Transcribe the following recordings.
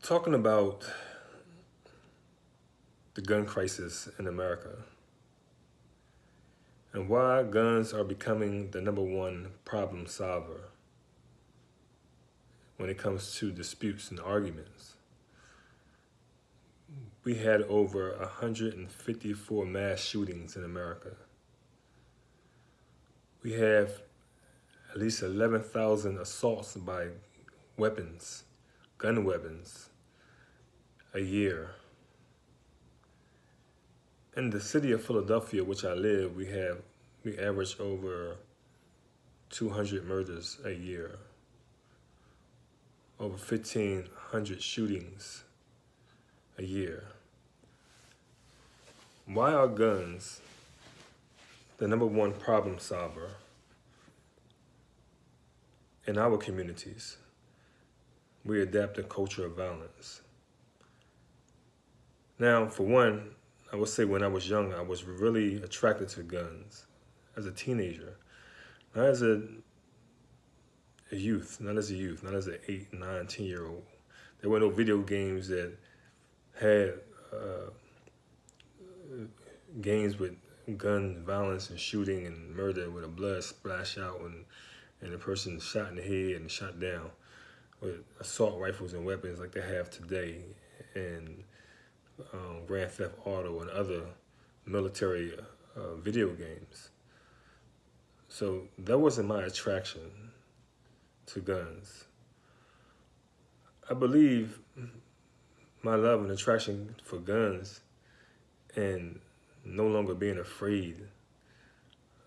Talking about the gun crisis in America and why guns are becoming the number one problem solver when it comes to disputes and arguments. We had over 154 mass shootings in America. We have at least 11,000 assaults by weapons, gun weapons, a year. In the city of Philadelphia, which I live, we average over 200 murders a year, over 1,500 shootings a year. Why are guns the number one problem solver in our communities? We adapt a culture of violence. Now, for one, I would say when I was young, I was really attracted to guns as a teenager, not as a youth, not as an 8, 9, 10-year-old. There were no video games that had games with gun violence and shooting and murder with a blood splash out and a person shot in the head and shot down with assault rifles and weapons like they have today and Grand Theft Auto and other military video games. So that wasn't my attraction to guns. I believe my love and attraction for guns and no longer being afraid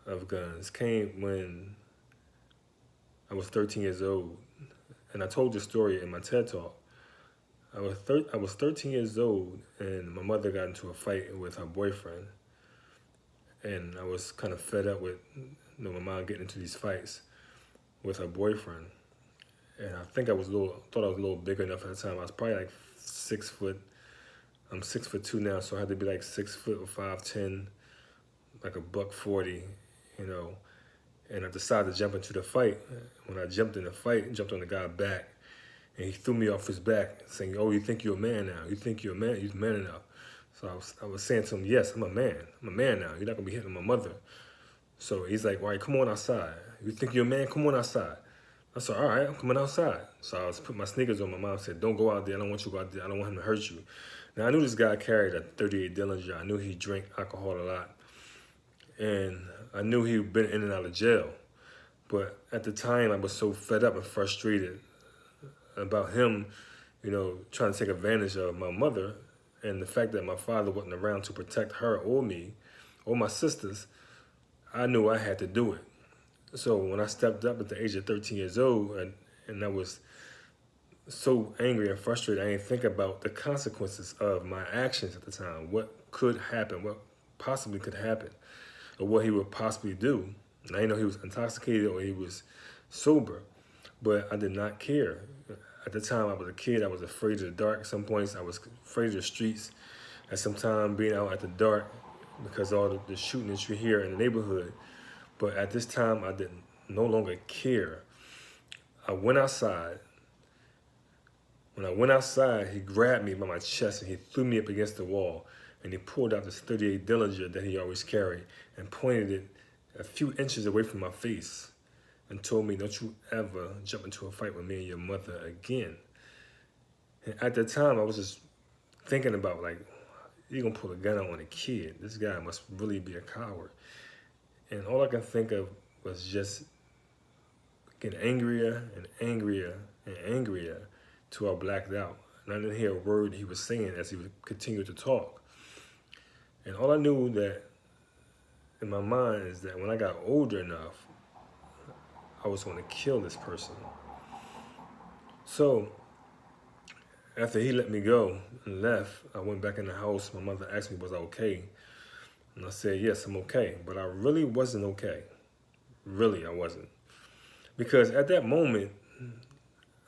of guns came when I was 13 years old. And I told this story in my TED Talk. I was 13 years old and my mother got into a fight with her boyfriend. And I was kind of fed up with my mom getting into these fights with her boyfriend. And I think thought I was a little bigger enough at the time. I was probably like 6 foot. I'm 6'2" now, so I had to be like 6 foot or 5'10", like a $140, you know. And I decided to jump into the fight. When I jumped in the fight, I jumped on the guy's back, and he threw me off his back, saying, "Oh, you think you're a man now? You think you're a man? You're man enough." So I was saying to him, "Yes, I'm a man. I'm a man now. You're not gonna be hitting my mother." So he's like, "All right, come on outside. You think you're a man? Come on outside." I said, "All right, I'm coming outside." So I was putting my sneakers on. My mom said, "Don't go out there. I don't want you to go out there. I don't want him to hurt you." Now I knew this guy carried a 38 Dillinger. I knew he drank alcohol a lot, and I knew he'd been in and out of jail. But at the time, I was so fed up and frustrated about him, you know, trying to take advantage of my mother and the fact that my father wasn't around to protect her or me or my sisters. I knew I had to do it. So when I stepped up at the age of 13 years old and I was so angry and frustrated, I didn't think about the consequences of my actions at the time. What could happen, what possibly could happen, or what he would possibly do. And I didn't know he was intoxicated or he was sober, but I did not care. At the time, I was a kid. I was afraid of the dark. At some points, I was afraid of the streets. At some time, being out at the dark because all the shooting that you hear in the neighborhood. But at this time, I didn't no longer care. I went outside. When I went outside, he grabbed me by my chest and he threw me up against the wall. And he pulled out this 38 Dillinger that he always carried and pointed it a few inches away from my face and told me, "Don't you ever jump into a fight with me and your mother again." And at the time, I was just thinking about, like, you're going to pull a gun out on a kid. This guy must really be a coward. And all I can think of was just getting angrier and angrier and angrier till I blacked out. And I didn't hear a word he was saying as he would continue to talk. And all I knew that in my mind is that when I got older enough, I was going to kill this person. So after he let me go and left, I went back in the house. My mother asked me, was I okay? And I said, yes, I'm okay. But I really wasn't okay. Really, I wasn't. Because at that moment,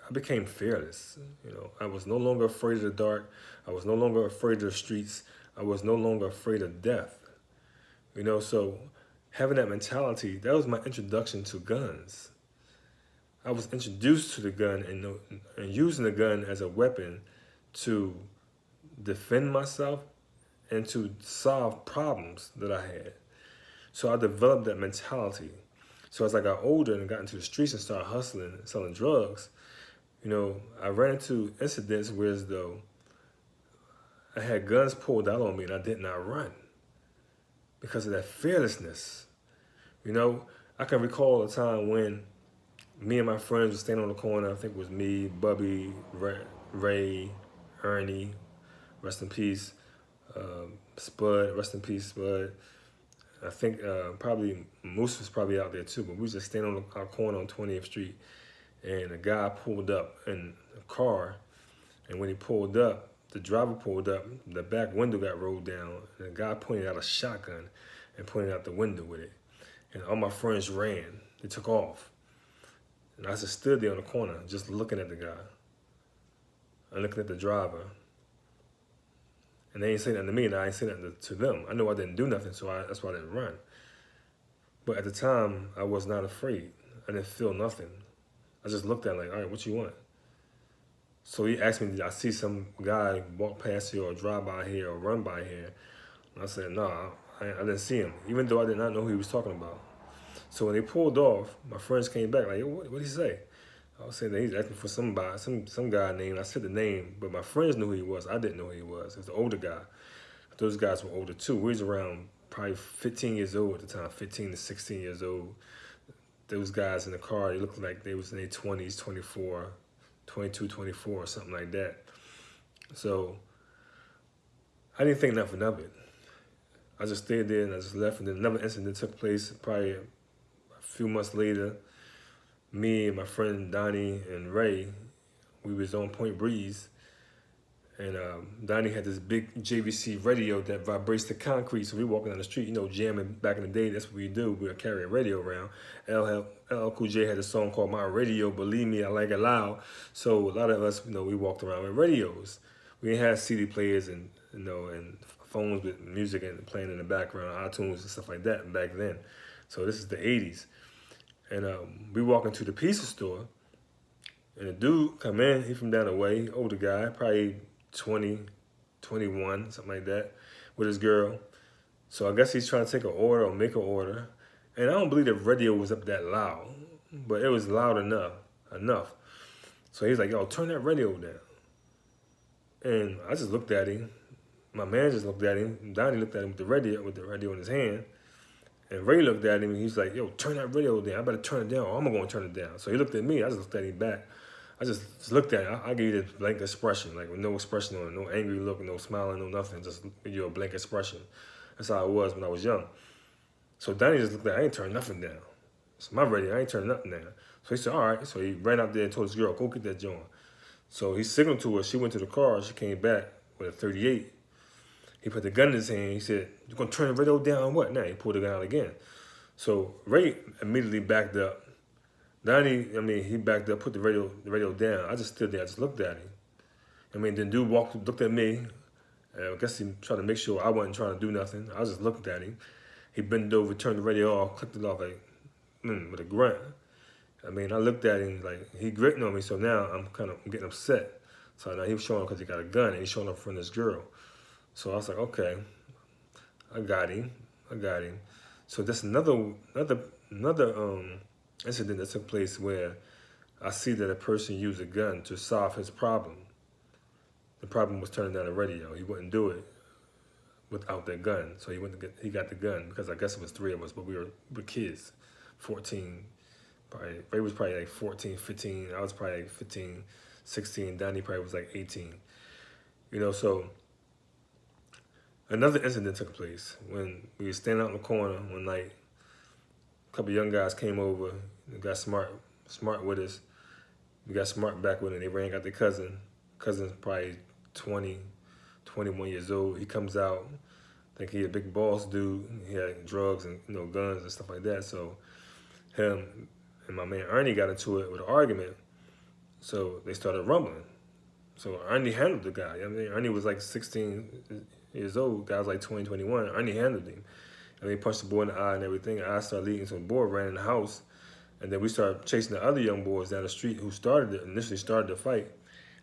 I became fearless. You know, I was no longer afraid of the dark. I was no longer afraid of the streets. I was no longer afraid of death. You know, so having that mentality, that was my introduction to guns. I was introduced to the gun and using the gun as a weapon to defend myself and to solve problems that I had. So I developed that mentality. So as I got older and got into the streets and started hustling and selling drugs, I ran into incidents where as though I had guns pulled out on me and I did not run because of that fearlessness. I can recall a time when me and my friends were standing on the corner. I think it was me, Bubby, Ray, Ernie, rest in peace, Spud, rest in peace, Spud. I think probably Moose was probably out there too, but we was just standing on our corner on 20th Street, and a guy pulled up in a car, and when he pulled up, the driver pulled up, the back window got rolled down, and the guy pointed out a shotgun and pointed out the window with it. And all my friends ran. They took off. And I just stood there on the corner, just looking at the guy. And looking at the driver. And they ain't saying nothing to me, and I ain't saying nothing to them. I know I didn't do nothing, so that's why I didn't run. But at the time, I was not afraid. I didn't feel nothing. I just looked at him like, all right, what you want? So he asked me, did I see some guy walk past here or drive by here or run by here? And I said, no, I didn't see him, even though I did not know who he was talking about. So when they pulled off, my friends came back like, what did he say? I was saying that he's asking for somebody, some guy named. I said the name, but my friends knew who he was. I didn't know who he was. It was the older guy. Those guys were older too. We was around probably 15 years old at the time, 15 to 16 years old. Those guys in the car, they looked like they was in their 20s, 24, 22, 24, or something like that. So I didn't think nothing of it. I just stayed there and I just left. And then another incident took place probably a few months later. Me and my friend Donnie and Ray, we was on Point Breeze. And Donnie had this big JVC radio that vibrates the concrete. So we walking down the street, jamming back in the day. That's what we do. We would carry a radio around. LL Cool J had a song called My Radio, Believe Me, I Like It Loud. So a lot of us, we walked around with radios. We didn't have CD players and phones with music and playing in the background, iTunes and stuff like that back then. So this is the 80s. And we walk into the pizza store, and a dude come in, he from down the way, older guy, probably 20, 21, something like that, with his girl. So I guess he's trying to take an order or make an order. And I don't believe the radio was up that loud, but it was loud enough. So he's like, yo, turn that radio down. And I just looked at him. My man just looked at him. Donnie looked at him with the radio in his hand. And Ray looked at him and he's like, yo, turn that radio down. I better turn it down or I'm going to turn it down. So he looked at me. I just looked at him back. I just looked at him. I gave you this blank expression, like with no expression on it, no angry look, no smiling, no nothing. Just give you a blank expression. That's how I was when I was young. So Donnie just looked at me. I ain't turning nothing down. It's my radio. I ain't turning nothing down. So he said, all right. So he ran out there and told his girl, go get that joint. So he signaled to her. She went to the car. She came back with a 38. He put the gun in his hand. He said, you going to turn the radio down or what? Now he pulled the gun out again. So Ray immediately backed up. Donnie, he backed up, put the radio down. I just stood there. I just looked at him. Then dude looked at me. I guess he tried to make sure I wasn't trying to do nothing. I just looked at him. He bent over, turned the radio off, clicked it off like, with a grunt. I looked at him like he gritting on me. So now I'm getting upset. So now he was showing up because he got a gun and he's showing up in front of this girl. So I was like, okay, I got him. So that's another incident that took place where I see that a person used a gun to solve his problem. The problem was turning down the radio. He wouldn't do it without that gun. So he got the gun because I guess it was three of us, but we were kids, 14. Ray was probably like 14, 15. I was probably like 15, 16. Donnie probably was like 18. So another incident took place when we were standing out in the corner one night. A couple of young guys came over and got smart with us. We got smart back with them. They ran and got their cousin. Cousin's probably 20, 21 years old. He comes out, I think he a big boss dude. He had drugs and guns and stuff like that. So him and my man Ernie got into it with an argument. So they started rumbling. So Ernie handled the guy. Ernie was like 16 years old. Guy was like 20, 21. Ernie handled him. And he punched the boy in the eye and everything. And I started leading. So the boy ran in the house. And then we started chasing the other young boys down the street who initially started the fight.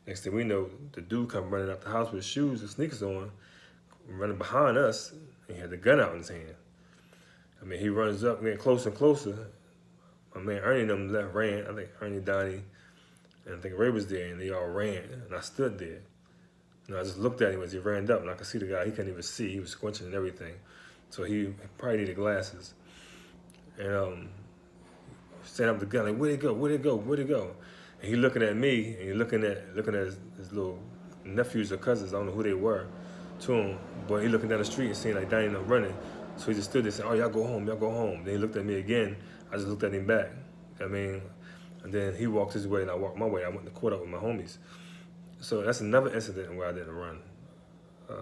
Next thing we know, the dude come running out the house with his shoes and sneakers on, running behind us, and he had the gun out in his hand. I mean, he runs up, getting closer and closer. My man Ernie and them left, ran. I think Ernie, Donnie, and I think Ray was there, and they all ran. And I stood there. And I just looked at him as he ran up, and I could see the guy. He couldn't even see. He was squinching and everything. So he probably needed glasses. And set up the gun, like, where'd it go? Where'd it go? Where'd it go? And he looking at me, and he looking at his little nephews or cousins. I don't know who they were, to him. But he looking down the street and seeing like Donnie and them running. So he just stood there saying, "Oh, y'all go home, y'all go home." Then he looked at me again. I just looked at him back. I mean, and then he walked his way and I walked my way. I went to court up with my homies. So that's another incident where I didn't run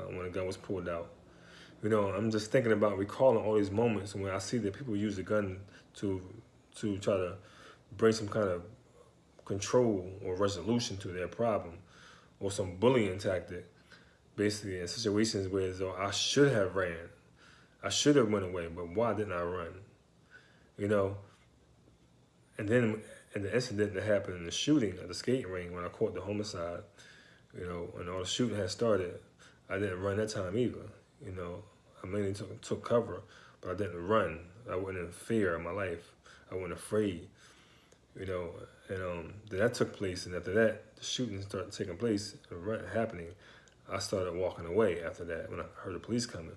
when the gun was pulled out. You know, I'm just thinking about recalling all these moments when I see that people use the gun to try to bring some kind of control or resolution to their problem, or some bullying tactic, basically in situations where as though I should have ran. I should have went away, but why didn't I run? You know, and then in the incident that happened in the shooting at the skating ring when I caught the homicide, you know, when all the shooting had started, I didn't run that time either. You know, I mainly took cover, but I didn't run. I wasn't in fear of my life. I wasn't afraid, you know. And then that took place, and after that, the shooting started taking place, happening. I started walking away after that when I heard the police coming.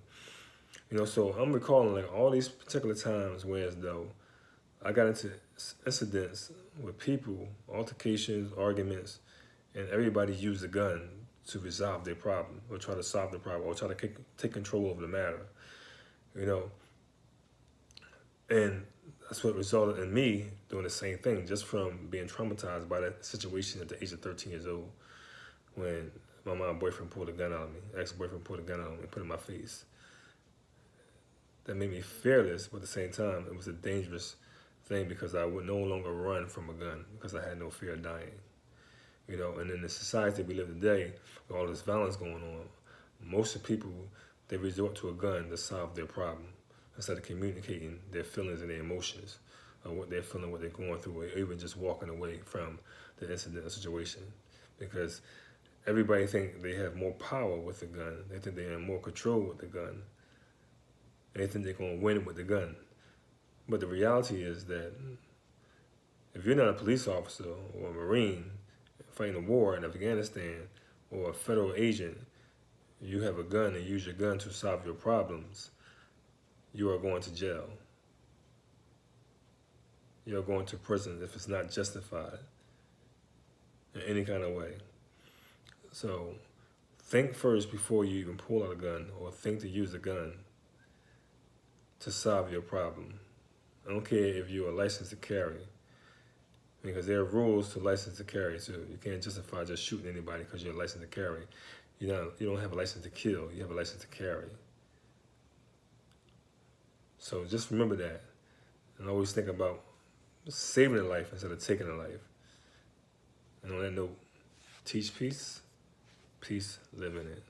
You know, so I'm recalling like all these particular times where as though I got into incidents with people, altercations, arguments, and everybody used a gun to resolve their problem or try to solve the problem or try to take control over the matter, you know. And that's what resulted in me doing the same thing, just from being traumatized by that situation at the age of 13 years old when my mom's boyfriend pulled a gun out of me, ex-boyfriend pulled a gun out of me and put it in my face. That made me fearless, but at the same time, it was a dangerous thing because I would no longer run from a gun because I had no fear of dying. You know, and in the society we live today, with all this violence going on, most of the people, they resort to a gun to solve their problem instead of communicating their feelings and their emotions, or what they're feeling, what they're going through, or even just walking away from the incident or situation. Because everybody think they have more power with the gun. They think they have more control with the gun. They think they're going to win with the gun. But the reality is that if you're not a police officer or a Marine fighting a war in Afghanistan or a federal agent, you have a gun and use your gun to solve your problems, you are going to jail. You're going to prison if it's not justified in any kind of way. So think first before you even pull out a gun or think to use a gun to solve your problem. I don't care if you're licensed to carry, because there are rules to license to carry, so you can't justify just shooting anybody because you're licensed to carry. You don't have a license to kill, you have a license to carry. So just remember that, and always think about saving a life instead of taking a life. And on that note, teach peace, peace, live in it.